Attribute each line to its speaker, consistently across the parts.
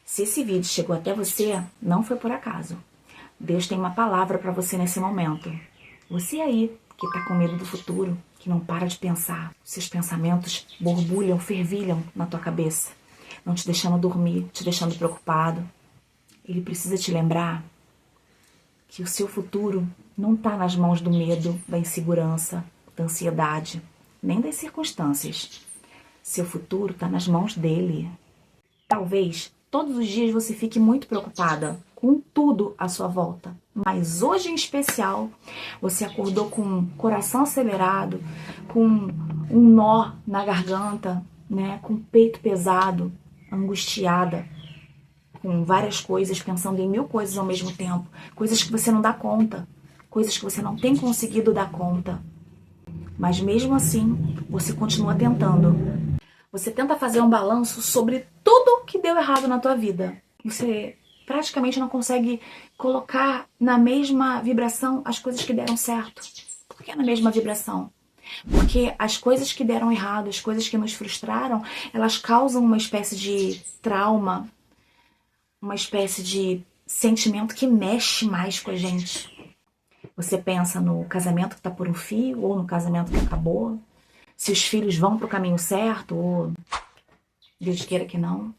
Speaker 1: Se esse vídeo chegou até você, não foi por acaso. Deus tem uma palavra para você nesse momento. Você aí, que está com medo do futuro, que não para de pensar, seus pensamentos borbulham, fervilham na tua cabeça, não te deixando dormir, te deixando preocupado. Ele precisa te lembrar que o seu futuro não está nas mãos do medo, da insegurança, da ansiedade, nem das circunstâncias. Seu futuro está nas mãos dele. Talvez todos os dias você fique muito preocupada com tudo à sua volta, mas hoje em especial você acordou com o coração acelerado, com um nó na garganta, né, com o peito pesado, angustiada, com várias coisas, pensando em mil coisas ao mesmo tempo, coisas que você não dá conta, coisas que você não tem conseguido dar conta. Mas mesmo assim, você continua tentando. Você tenta fazer um balanço sobre tudo que deu errado na tua vida. Você praticamente não consegue colocar na mesma vibração as coisas que deram certo. Por que na mesma vibração? Porque as coisas que deram errado, as coisas que nos frustraram, elas causam uma espécie de trauma, uma espécie de sentimento que mexe mais com a gente. Você pensa no casamento que está por um fio, ou no casamento que acabou, se os filhos vão para o caminho certo, ou Deus queira que não,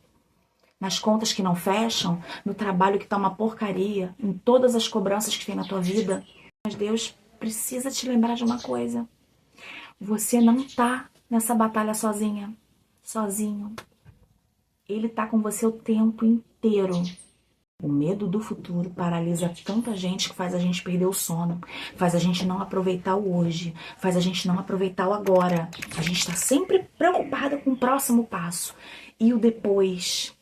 Speaker 1: nas contas que não fecham, no trabalho que está uma porcaria, em todas as cobranças que tem na tua vida. Mas Deus precisa te lembrar de uma coisa. Você não está nessa batalha sozinha, sozinho. Ele está com você o tempo inteiro. O medo do futuro paralisa tanta gente que faz a gente perder o sono, faz a gente não aproveitar o hoje, faz a gente não aproveitar o agora. A gente está sempre preocupada com o próximo passo e o depois.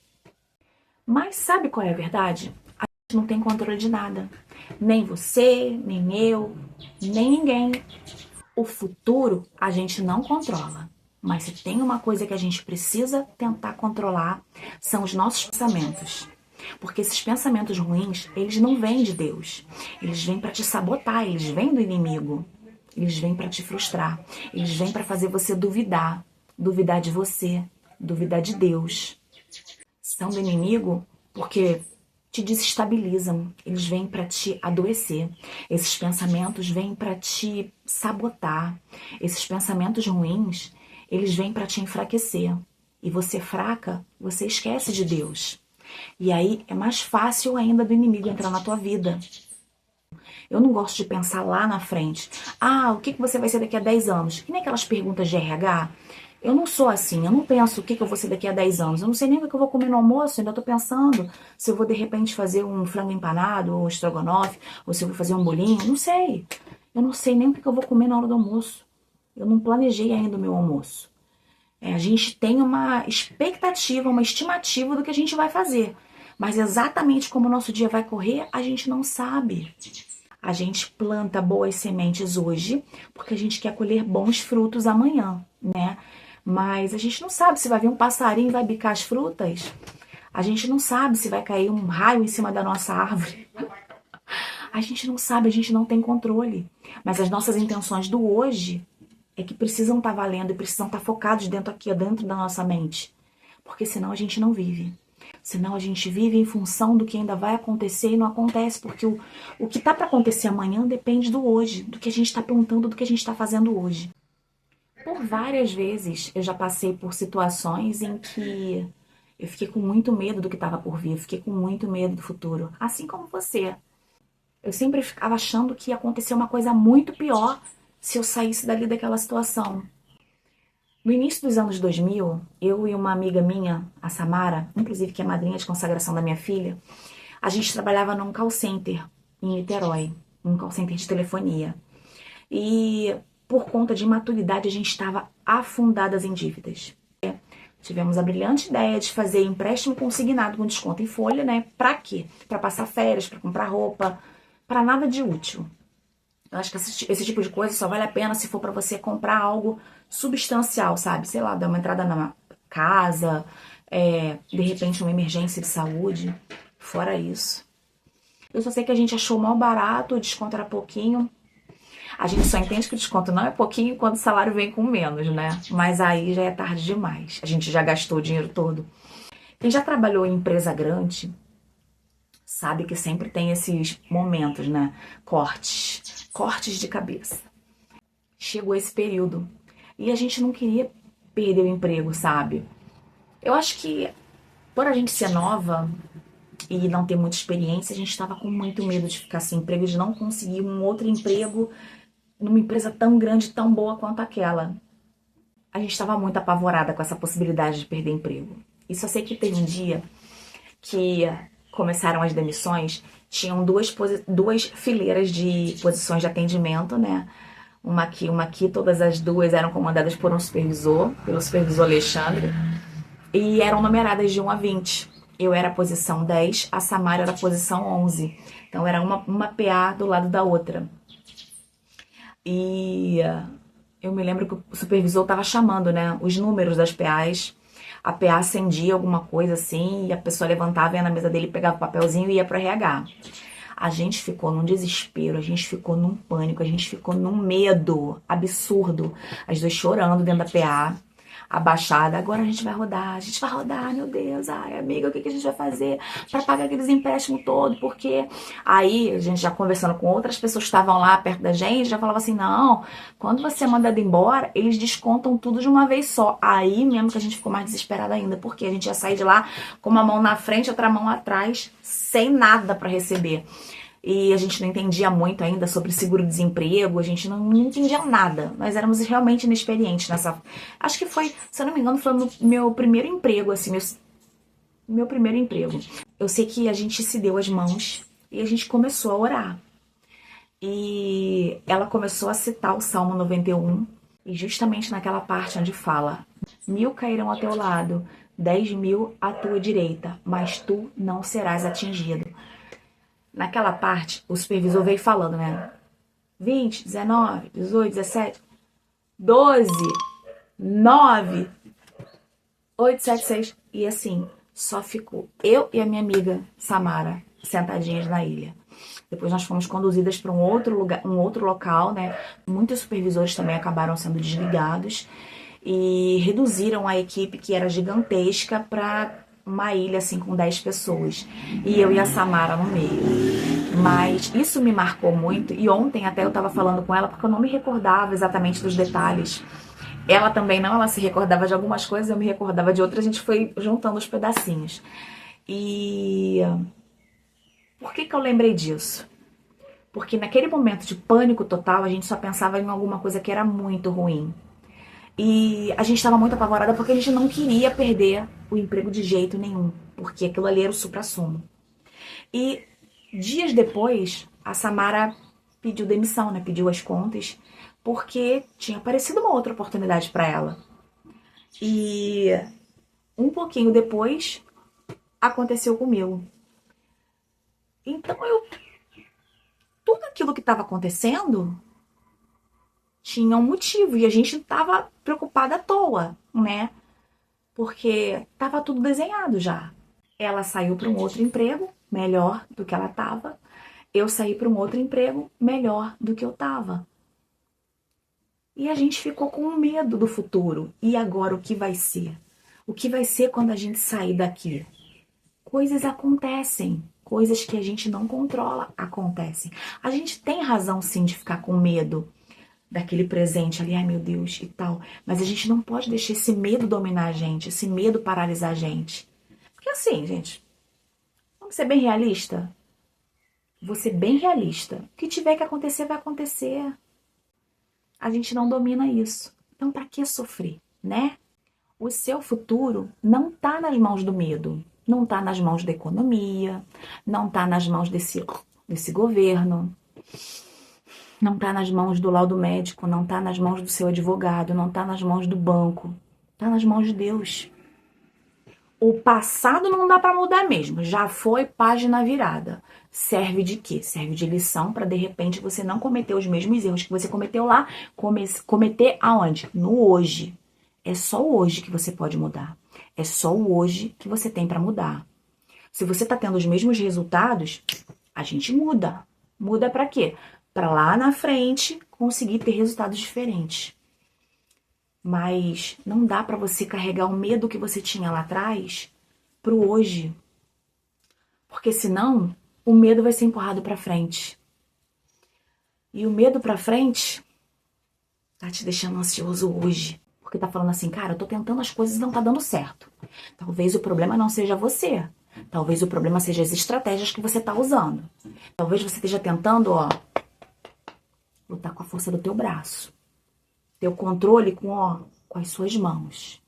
Speaker 1: Mas sabe qual é a verdade? A gente não tem controle de nada. Nem você, nem eu, nem ninguém. O futuro a gente não controla. Mas se tem uma coisa que a gente precisa tentar controlar, são os nossos pensamentos. Porque esses pensamentos ruins, eles não vêm de Deus. Eles vêm para te sabotar, eles vêm do inimigo. Eles vêm para te frustrar. Eles vêm para fazer você duvidar. Duvidar de você, duvidar de Deus. São do inimigo porque te desestabilizam. Eles vêm para te adoecer. Esses pensamentos vêm para te sabotar. Esses pensamentos ruins, eles vêm para te enfraquecer. E você fraca, você esquece de Deus. E aí é mais fácil ainda do inimigo entrar na tua vida. Eu não gosto de pensar lá na frente. Ah, o que você vai ser daqui a 10 anos? E nem aquelas perguntas de RH. Eu não sou assim, eu não penso o que eu vou ser daqui a 10 anos. Eu não sei nem o que eu vou comer no almoço, ainda tô pensando se eu vou de repente fazer um frango empanado, ou um estrogonofe, ou se eu vou fazer um bolinho, não sei. Eu não sei nem o que eu vou comer na hora do almoço. Eu não planejei ainda o meu almoço. A gente tem uma expectativa, uma estimativa do que a gente vai fazer. Mas exatamente como o nosso dia vai correr, a gente não sabe. A gente planta boas sementes hoje, porque a gente quer colher bons frutos amanhã, né? Mas a gente não sabe se vai vir um passarinho e vai bicar as frutas. A gente não sabe se vai cair um raio em cima da nossa árvore. A gente não sabe, a gente não tem controle. Mas as nossas intenções do hoje é que precisam estar valendo e precisam estar focados dentro aqui, dentro da nossa mente. Porque senão a gente não vive. Senão a gente vive em função do que ainda vai acontecer e não acontece. Porque o que está para acontecer amanhã depende do hoje, do que a gente está plantando, do que a gente está fazendo hoje. Por várias vezes eu já passei por situações em que eu fiquei com muito medo do que estava por vir, eu fiquei com muito medo do futuro. Assim como você. Eu sempre ficava achando que ia acontecer uma coisa muito pior se eu saísse dali daquela situação. No início dos anos 2000, eu e uma amiga minha, a Samara, inclusive que é madrinha de consagração da minha filha, a gente trabalhava num call center em Niterói, um call center de telefonia. E por conta de imaturidade, a gente estava afundadas em dívidas. Tivemos a brilhante ideia de fazer empréstimo consignado com desconto em folha, né? Pra quê? Pra passar férias, pra comprar roupa, pra nada de útil. Eu acho que esse tipo de coisa só vale a pena se for pra você comprar algo substancial, sabe? Sei lá, dar uma entrada na casa, de repente uma emergência de saúde. Fora isso. Eu só sei que a gente achou mal barato, o desconto era pouquinho. A gente só entende que o desconto não é pouquinho quando o salário vem com menos, né? Mas aí já é tarde demais. A gente já gastou o dinheiro todo. Quem já trabalhou em empresa grande sabe que sempre tem esses momentos, né? Cortes de cabeça. Chegou esse período e a gente não queria perder o emprego, sabe? Eu acho que por a gente ser nova e não ter muita experiência, a gente estava com muito medo de ficar sem emprego, de não conseguir um outro emprego numa empresa tão grande, tão boa quanto aquela. A gente estava muito apavorada com essa possibilidade de perder emprego. E só sei que teve um dia que começaram as demissões, tinham duas fileiras de posições de atendimento, né? Uma aqui, todas as duas eram comandadas por um supervisor, pelo supervisor Alexandre, e eram numeradas de 1 a 20. Eu era a posição 10, a Samara era a posição 11. Então era uma PA do lado da outra. E eu me lembro que o supervisor estava chamando, né, os números das PAs. A PA acendia alguma coisa assim, e a pessoa levantava, ia na mesa dele, pegava o papelzinho e ia pro RH. A gente ficou num desespero, a gente ficou num pânico, a gente ficou num medo absurdo. As duas chorando dentro da PA, abaixada. Agora a gente vai rodar, meu Deus. Ai, amiga, o que a gente vai fazer para pagar aqueles empréstimos todos? Porque aí a gente já conversando com outras pessoas que estavam lá perto da gente, já falava assim, não, quando você é mandado embora, eles descontam tudo de uma vez só. Aí mesmo que a gente ficou mais desesperada ainda, porque a gente ia sair de lá com uma mão na frente, outra mão atrás, sem nada para receber. E a gente não entendia muito ainda sobre seguro-desemprego, a gente não entendia nada. Nós éramos realmente inexperientes nessa... Acho que foi, se eu não me engano, foi o meu primeiro emprego, assim, meu primeiro emprego. Eu sei que a gente se deu as mãos e a gente começou a orar. E ela começou a citar o Salmo 91, e justamente naquela parte onde fala: 1000 cairão ao teu lado, 10.000 à tua direita, mas tu não serás atingido. Naquela parte, o supervisor veio falando, né? 20, 19, 18, 17, 12, 9, 8, 7, 6. E assim, só ficou eu e a minha amiga Samara sentadinhas na ilha. Depois nós fomos conduzidas para um outro local, né? Muitos supervisores também acabaram sendo desligados e reduziram a equipe, que era gigantesca, para uma ilha assim com 10 pessoas. E eu e a Samara no meio. Mas isso me marcou muito, e ontem até eu tava falando com ela porque eu não me recordava exatamente dos detalhes. Ela também não, ela se recordava de algumas coisas, eu me recordava de outras, a gente foi juntando os pedacinhos. E por que eu lembrei disso? Porque naquele momento de pânico total, a gente só pensava em alguma coisa que era muito ruim. E a gente estava muito apavorada porque a gente não queria perder o emprego de jeito nenhum, porque aquilo ali era o suprassumo. E dias depois, a Samara pediu demissão, né? Pediu as contas, porque tinha aparecido uma outra oportunidade para ela. E um pouquinho depois, aconteceu comigo. Então tudo aquilo que estava acontecendo tinha um motivo, e a gente estava preocupada à toa, né? Porque estava tudo desenhado já. Ela saiu para um outro emprego melhor do que ela estava. Eu saí para um outro emprego melhor do que eu estava. E a gente ficou com medo do futuro. E agora o que vai ser? O que vai ser quando a gente sair daqui? Coisas acontecem. Coisas que a gente não controla acontecem. A gente tem razão sim de ficar com medo daquele presente ali, ai meu Deus, e tal. Mas a gente não pode deixar esse medo dominar a gente, esse medo paralisar a gente. Porque assim, gente, vamos ser bem realista? Vou ser bem realista. O que tiver que acontecer, vai acontecer. A gente não domina isso. Então, pra que sofrer, né? O seu futuro não tá nas mãos do medo. Não tá nas mãos da economia. Não tá nas mãos desse governo. Não tá nas mãos do laudo médico. Não tá nas mãos do seu advogado. Não tá nas mãos do banco. Tá nas mãos de Deus. O passado não dá para mudar mesmo, já foi página virada. Serve de quê? Serve de lição para de repente você não cometer os mesmos erros que você cometeu lá, cometer aonde? No hoje. É só o hoje que você pode mudar. É só o hoje que você tem para mudar. Se você tá tendo os mesmos resultados, a gente muda. Muda para quê? Para lá na frente conseguir ter resultados diferentes. Mas não dá para você carregar o medo que você tinha lá atrás pro hoje. Porque senão o medo vai ser empurrado para frente. E o medo para frente tá te deixando ansioso hoje. Porque tá falando assim, cara, eu tô tentando as coisas e não tá dando certo. Talvez o problema não seja você. Talvez o problema seja as estratégias que você tá usando. Talvez você esteja tentando, lutar com a força do teu braço. Ter o controle com as suas mãos.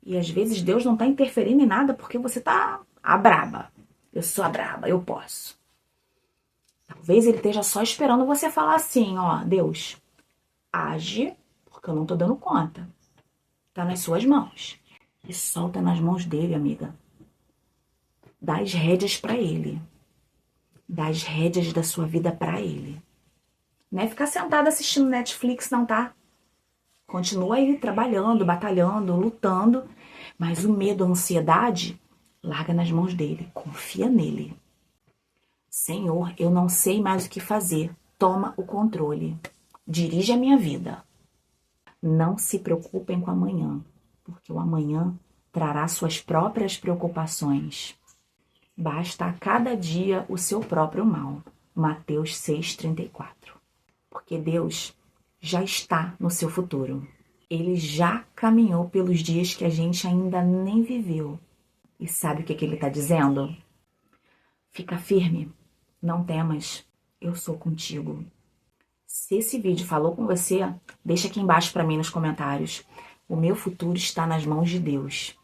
Speaker 1: E às vezes Deus não tá interferindo em nada porque você tá a braba. Eu sou a braba, eu posso. Talvez ele esteja só esperando você falar assim, Deus, age, porque eu não tô dando conta. Tá nas suas mãos. E solta nas mãos dele, amiga. Dá as rédeas pra ele. Dá as rédeas da sua vida pra ele. Não é ficar sentada assistindo Netflix, não, tá? Continua aí trabalhando, batalhando, lutando. Mas o medo, a ansiedade, larga nas mãos dele. Confia nele. Senhor, eu não sei mais o que fazer. Toma o controle. Dirige a minha vida. Não se preocupem com amanhã, porque o amanhã trará suas próprias preocupações. Basta a cada dia o seu próprio mal. Mateus 6,34. Porque Deus já está no seu futuro. Ele já caminhou pelos dias que a gente ainda nem viveu. E sabe o que ele está dizendo? Fica firme, não temas, eu sou contigo. Se esse vídeo falou com você, deixa aqui embaixo para mim nos comentários. O meu futuro está nas mãos de Deus.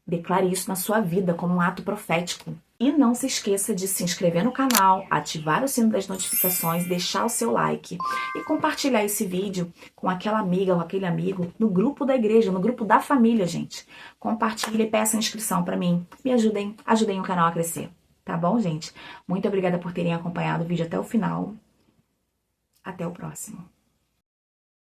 Speaker 1: Declare isso na sua vida como um ato profético. E não se esqueça de se inscrever no canal, ativar o sino das notificações, deixar o seu like e compartilhar esse vídeo com aquela amiga ou aquele amigo no grupo da igreja, no grupo da família, gente. Compartilhe e peça inscrição para mim. Me ajudem o canal a crescer. Tá bom, gente? Muito obrigada por terem acompanhado o vídeo até o final. Até o próximo.